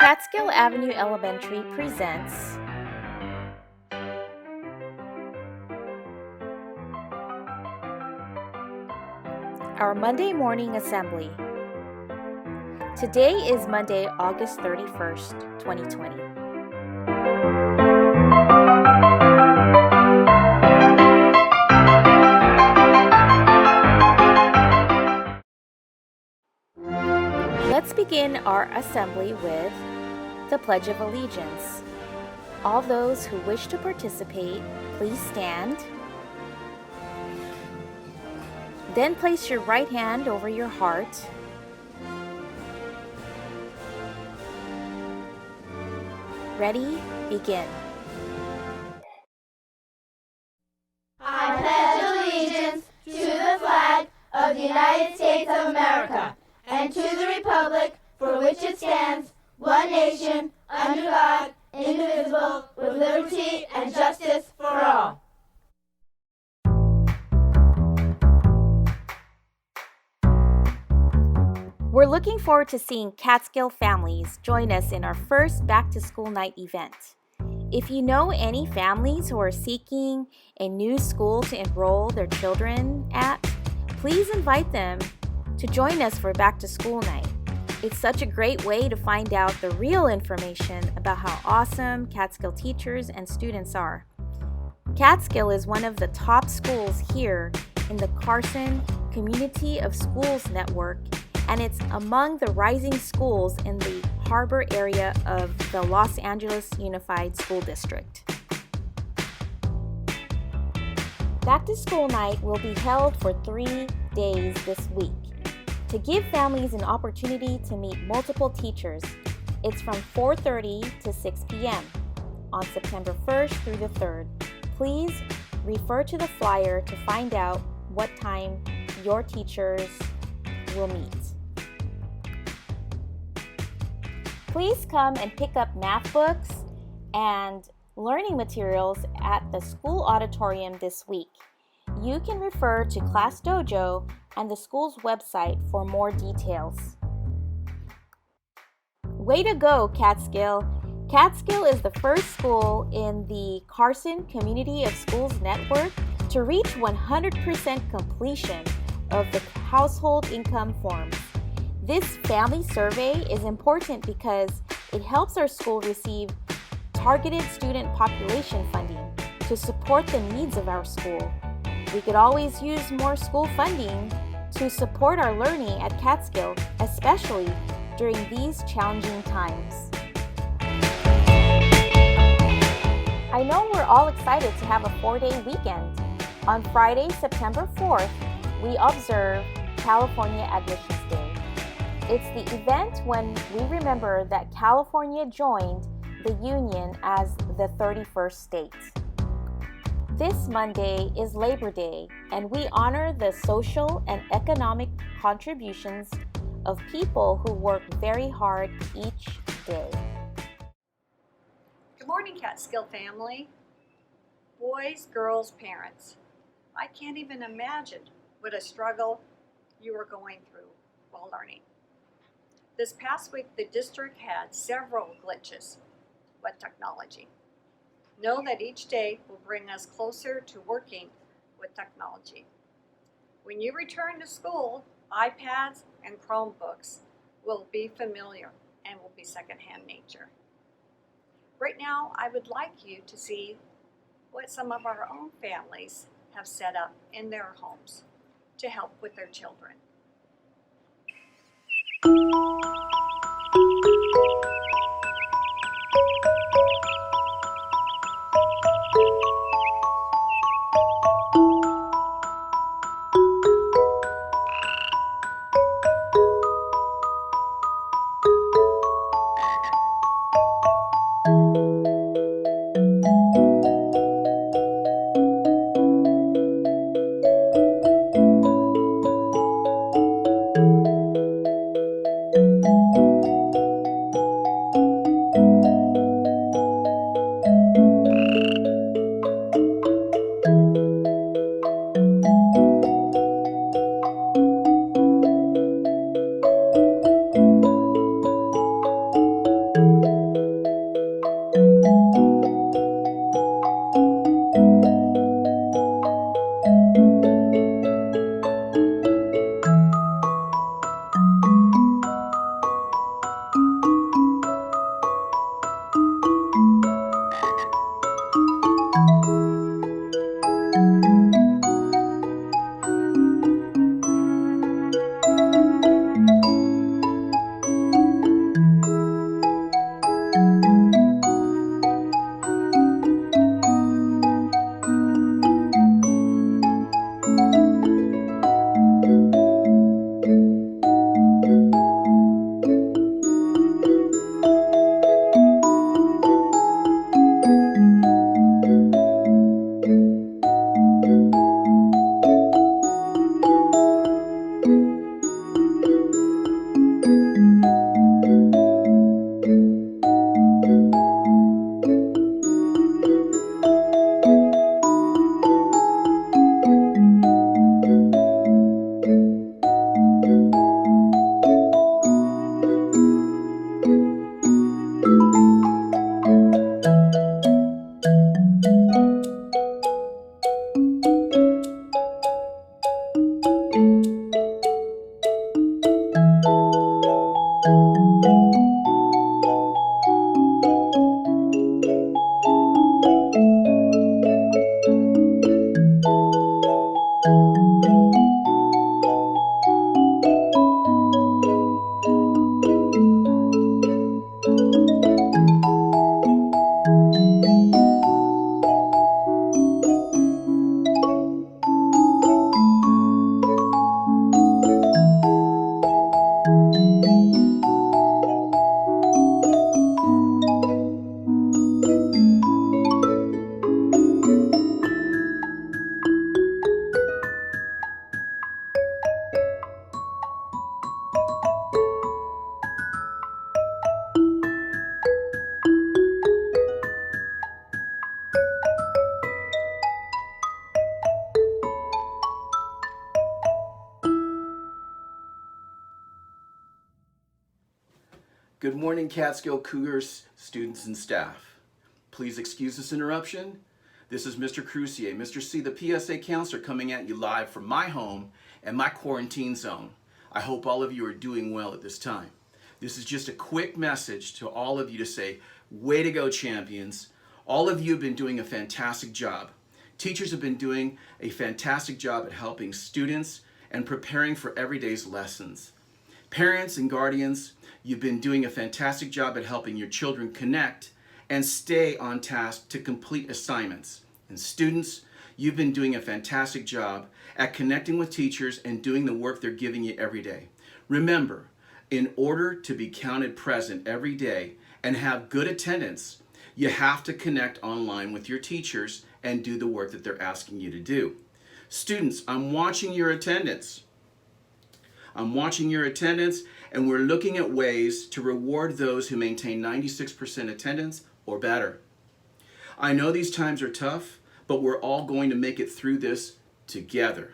Catskill Avenue Elementary presents our Monday morning assembly. Today is Monday, August 31st, 2020. Let's begin our assembly with the Pledge of Allegiance. All those who wish to participate, please stand. Then place your right hand over your heart. Ready? Begin. I pledge allegiance to the flag of the United States of America and to the republic for which it stands, one nation, under God, indivisible, with liberty and justice for all. We're looking forward to seeing Catskill families join us in our first back-to-school night event. If you know any families who are seeking a new school to enroll their children at, please invite them to join us for back-to-school night. It's such a great way to find out the real information about how awesome Catskill teachers and students are. Catskill is one of the top schools here in the Carson Community of Schools Network, and it's among the rising schools in the harbor area of the Los Angeles Unified School District. Back to School Night will be held for 3 days this week. To give families an opportunity to meet multiple teachers, it's from 4:30 to 6 p.m. on September 1st through the 3rd. Please refer to the flyer to find out what time your teachers will meet. Please come and pick up math books and learning materials at the school auditorium this week. You can refer to Class Dojo and the school's website for more details. Way to go, Catskill! Catskill is the first school in the Carson Community of Schools Network to reach 100% completion of the household income forms. This family survey is important because it helps our school receive targeted student population funding to support the needs of our school. We could always use more school funding to support our learning at Catskill, especially during these challenging times. I know we're all excited to have a 4-day weekend. On Friday, September 4th, we observe California Admissions Day. It's the event when we remember that California joined the Union as the 31st state. This Monday is Labor Day, and we honor the social and economic contributions of people who work very hard each day. Good morning, Catskill family. Boys, girls, parents. I can't even imagine what a struggle you are going through while learning. This past week, the district had several glitches with technology. Know that each day will bring us closer to working with technology. When you return to school, iPads and Chromebooks will be familiar and will be secondhand nature. Right now, I would like you to see what some of our own families have set up in their homes to help with their children. Good morning, Catskill Cougars students and staff. Please excuse this interruption. This is Mr. Crucier. Mr. C, the PSA counselor, coming at you live from my home and my quarantine zone. I hope all of you are doing well at this time. This is just a quick message to all of you to say, way to go, champions. All of you have been doing a fantastic job. Teachers have been doing a fantastic job at helping students and preparing for everyday's lessons. Parents and guardians, you've been doing a fantastic job at helping your children connect and stay on task to complete assignments. And students, you've been doing a fantastic job at connecting with teachers and doing the work they're giving you every day. Remember, in order to be counted present every day and have good attendance, you have to connect online with your teachers and do the work that they're asking you to do. Students, I'm watching your attendance. I'm watching your attendance, and we're looking at ways to reward those who maintain 96% attendance or better. I know these times are tough, but we're all going to make it through this together.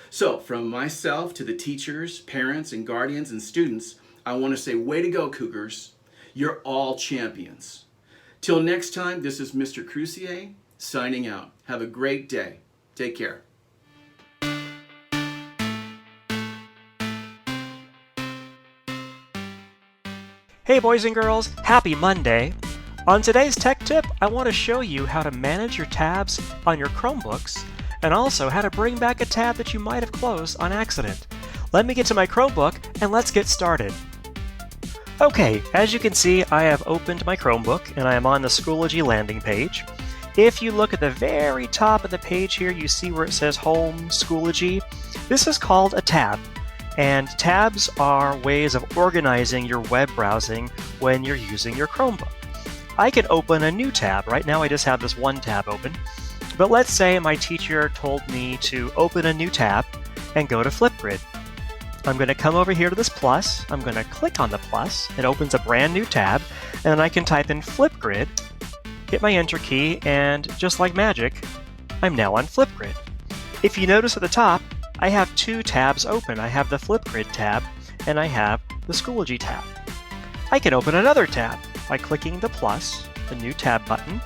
So from myself to the teachers, parents, and guardians and students, I want to say, way to go, Cougars. You're all champions. Till next time, this is Mr. Crucier signing out. Have a great day. Take care. Hey boys and girls, happy Monday! On today's tech tip, I want to show you how to manage your tabs on your Chromebooks and also how to bring back a tab that you might have closed on accident. Let me get to my Chromebook and let's get started. Okay, as you can see, I have opened my Chromebook and I am on the Schoology landing page. If you look at the very top of the page here, you see where it says Home Schoology. This is called a tab. And tabs are ways of organizing your web browsing when you're using your Chromebook. I can open a new tab. Right now I just have this one tab open. But let's say my teacher told me to open a new tab and go to Flipgrid. I'm going to come over here to this plus. I'm going to click on the plus. It opens a brand new tab. And then I can type in Flipgrid, hit my enter key, and just like magic, I'm now on Flipgrid. If you notice at the top, I have two tabs open. I have the Flipgrid tab and I have the Schoology tab. I can open another tab by clicking the plus, the new tab button.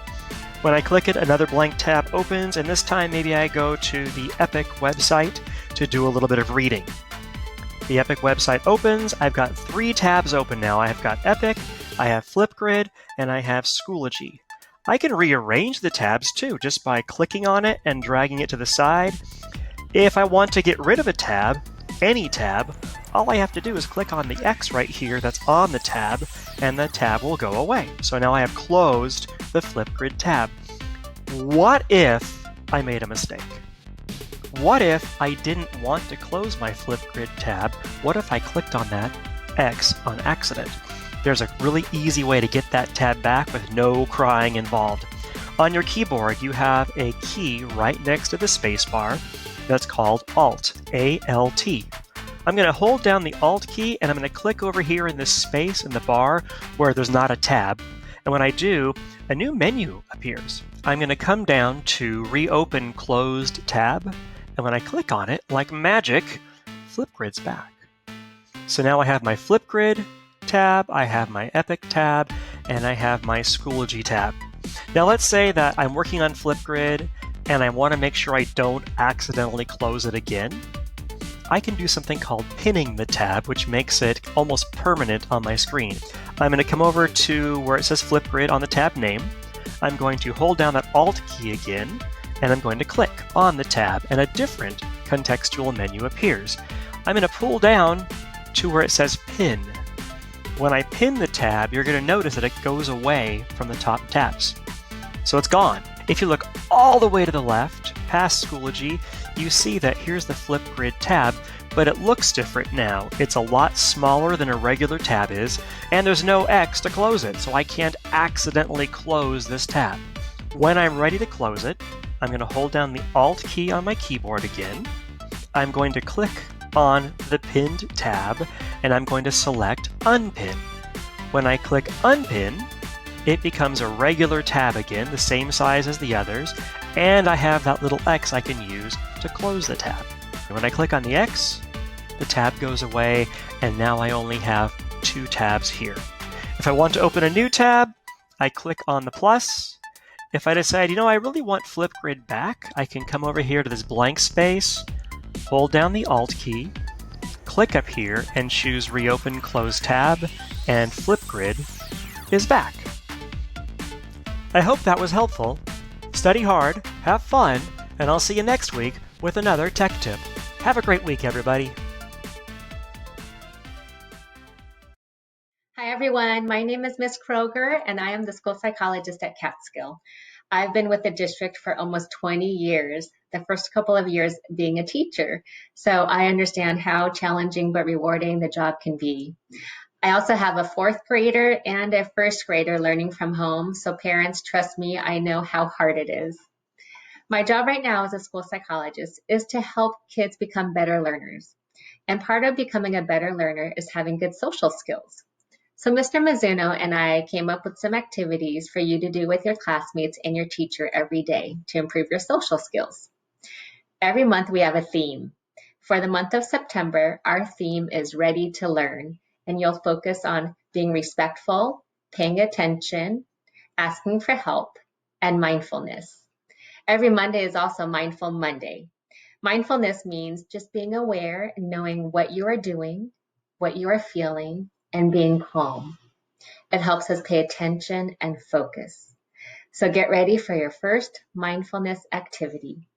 When I click it, another blank tab opens, and this time maybe I go to the EPIC website to do a little bit of reading. The EPIC website opens. I've got three tabs open now. I've got EPIC, I have Flipgrid, and I have Schoology. I can rearrange the tabs too just by clicking on it and dragging it to the side. If I want to get rid of a tab, any tab, all I have to do is click on the X right here that's on the tab, and the tab will go away. So now I have closed the Flipgrid tab. What if I made a mistake? What if I didn't want to close my Flipgrid tab? What if I clicked on that X on accident? There's a really easy way to get that tab back with no crying involved. On your keyboard, you have a key right next to the spacebar that's called Alt, A-L-T. I'm going to hold down the Alt key and I'm going to click over here in this space in the bar where there's not a tab. And when I do, a new menu appears. I'm going to come down to Reopen Closed Tab, and when I click on it, like magic, Flipgrid's back. So now I have my Flipgrid tab, I have my EPIC tab, and I have my Schoology tab. Now let's say that I'm working on Flipgrid and I want to make sure I don't accidentally close it again. I can do something called pinning the tab, which makes it almost permanent on my screen. I'm going to come over to where it says Flipgrid on the tab name. I'm going to hold down that Alt key again, and I'm going to click on the tab, and a different contextual menu appears. I'm going to pull down to where it says Pin. When I pin the tab, you're going to notice that it goes away from the top tabs. So it's gone. If you look all the way to the left, past Schoology, you see that here's the Flipgrid tab, but it looks different now. It's a lot smaller than a regular tab is, and there's no X to close it, so I can't accidentally close this tab. When I'm ready to close it, I'm going to hold down the Alt key on my keyboard again. I'm going to click on the pinned tab, and I'm going to select Unpin. When I click Unpin, it becomes a regular tab again, the same size as the others, and I have that little X I can use to close the tab. And when I click on the X, the tab goes away, and now I only have 2 tabs here. If I want to open a new tab, I click on the plus. If I decide, I really want Flipgrid back, I can come over here to this blank space, hold down the Alt key, click up here, and choose Reopen Close Tab, and Flipgrid is back. I hope that was helpful. Study hard, have fun, and I'll see you next week with another tech tip. Have a great week, everybody. Hi, everyone. My name is Ms. Kroger, and I am the school psychologist at Catskill. I've been with the district for almost 20 years, the first couple of years being a teacher. So I understand how challenging but rewarding the job can be. I also have a 4th grader and a 1st grader learning from home, so parents, trust me, I know how hard it is. My job right now as a school psychologist is to help kids become better learners. And part of becoming a better learner is having good social skills. So Mr. Mizuno and I came up with some activities for you to do with your classmates and your teacher every day to improve your social skills. Every month we have a theme. For the month of September, our theme is Ready to Learn, and you'll focus on being respectful, paying attention, asking for help, and mindfulness. Every Monday is also Mindful Monday. Mindfulness means just being aware and knowing what you are doing, what you are feeling, and being calm. It helps us pay attention and focus. So get ready for your first mindfulness activity.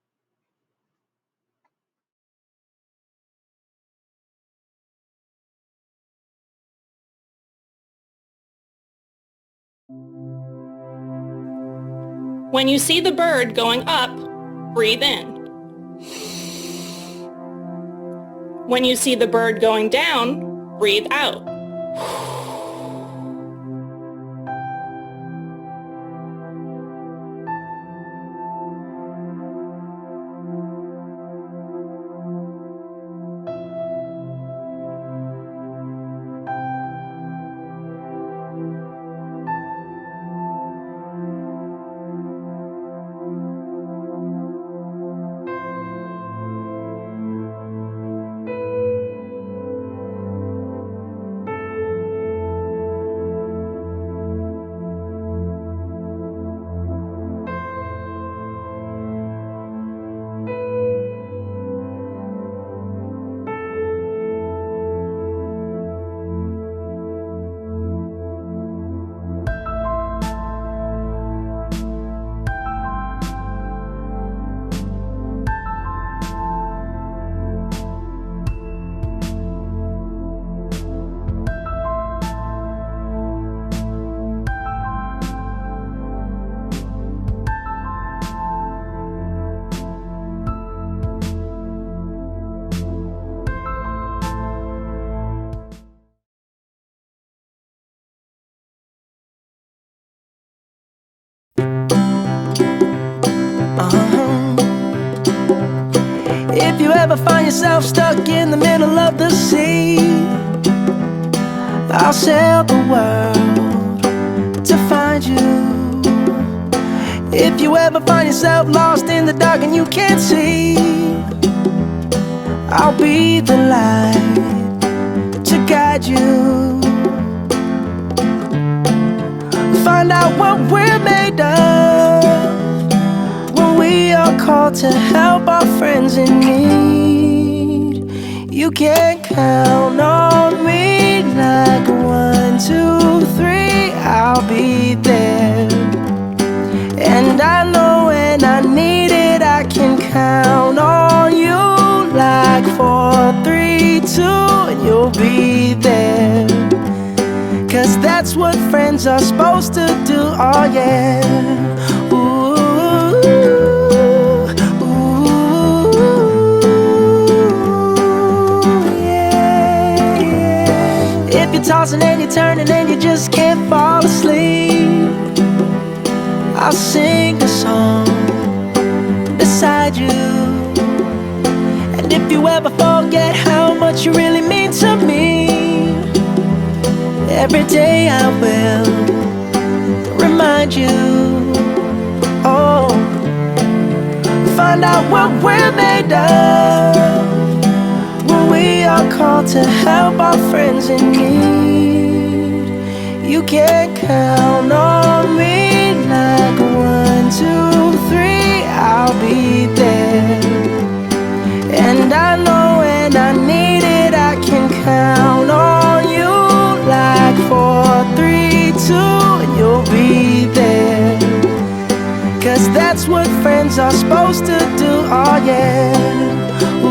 When you see the bird going up, breathe in. When you see the bird going down, breathe out. If you ever find yourself stuck in the middle of the sea, I'll sail the world to find you. If you ever find yourself lost in the dark and you can't see, I'll be the light to guide you. Find out what we're made of when we are called to help our friends in need. You can count on me like 1, 2, 3, I'll be there. And I know when I need it, I can count on you like 4, 3, 2, and you'll be there. 'Cause that's what friends are supposed to do, oh yeah. Ooh, ooh, yeah, yeah. If you're tossing and you're turning and you just can't fall asleep, I'll sing a song beside you. And if you ever forget how much you really mean to me, every day I will remind you. Oh, find out what we're made of when we are called to help our friends in need. You can count on me like 1, 2, 3, I'll be there. And I know when I need it, I can count on you like 4, 3, 2, and you'll be there. 'Cause that's what friends are supposed to do, oh yeah. Ooh,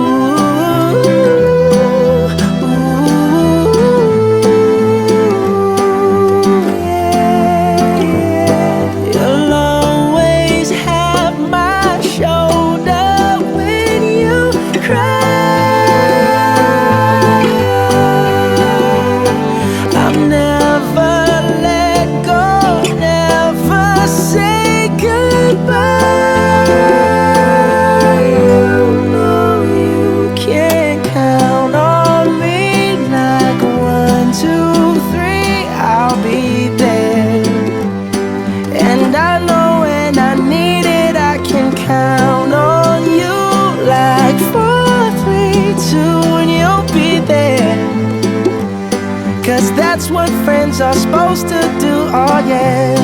ooh, yeah, yeah. You'll always have my shoulder when you cry. I'll never let go, never say goodbye. You know you can count on me like 1, 2, 3, I'll be there. And I know when I need it, I can count on you like 4, 3, 2, and you'll be there. 'Cause that's what friends are supposed to do, oh yeah.